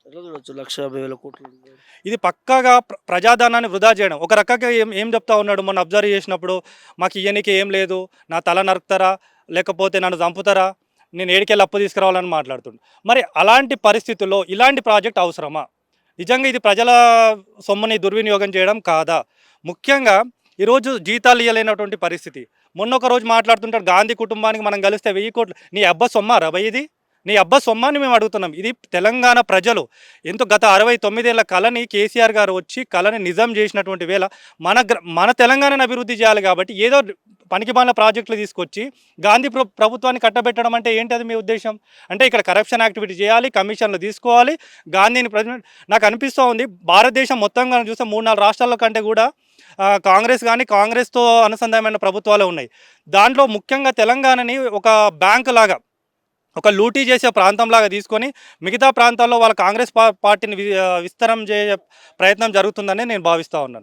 ఎట్లా చూడొచ్చు 1,50,000 కోట్లు ఇది పక్కాగా ప్రజాధనాన్ని వృధా చేయడం. ఒక రకంగా ఏం ఏం చెప్తా ఉన్నాడు మొన్న అబ్జర్వ్ చేసినప్పుడు, మాకు ఇయ్యనీకి ఏం లేదు, నా తల నరుకుతారా, లేకపోతే నన్ను చంపుతారా, నేను ఏడికెళ్ళి అప్పు తీసుకురావాలని మాట్లాడుతుండు. మరి అలాంటి పరిస్థితుల్లో ఇలాంటి ప్రాజెక్ట్ అవసరమా? నిజంగా ఇది ప్రజల సొమ్ముని దుర్వినియోగం చేయడం కాదా? ముఖ్యంగా ఈరోజు జీతాలు ఇయ్యలేనటువంటి పరిస్థితి. మొన్న ఒక రోజు మాట్లాడుతుంటాడు, గాంధీ కుటుంబానికి మనం కలిస్తే 1000 కోట్లు. నీ అబ్బా సొమ్మారా భయ్ ఇది? నీ అబ్బా సొమ్మాని మేము అడుగుతున్నాం. ఇది తెలంగాణ ప్రజలు ఎంతో గత 69 ఏళ్ల కళని కేసీఆర్ గారు వచ్చి కళని నిజం చేసినటువంటి వేళ మన తెలంగాణను అభివృద్ధి చేయాలి కాబట్టి ఏదో పనికిమాలిన ప్రాజెక్టులు తీసుకొచ్చి గాంధీ ప్రభుత్వాన్ని కట్టబెట్టడం అంటే ఏంటి, అది మీ ఉద్దేశం? అంటే ఇక్కడ కరప్షన్ యాక్టివిటీ చేయాలి, కమిషన్లు తీసుకోవాలి, గాంధీని నాకు అనిపిస్తూ ఉంది భారతదేశం మొత్తంగా చూస్తే 3-4 రాష్ట్రాల కంటే కూడా కాంగ్రెస్ కానీ కాంగ్రెస్తో అనుసంధానమైన ప్రభుత్వాలు ఉన్నాయి. దాంట్లో ముఖ్యంగా తెలంగాణని ఒక బ్యాంకు లాగా, ఒక లూటీ చేసే ప్రాంతంలాగా తీసుకొని మిగతా ప్రాంతాల్లో వాళ్ళ కాంగ్రెస్ పార్టీని విస్తరం చేసే ప్రయత్నం జరుగుతుందని నేను భావిస్తూ ఉన్నాను.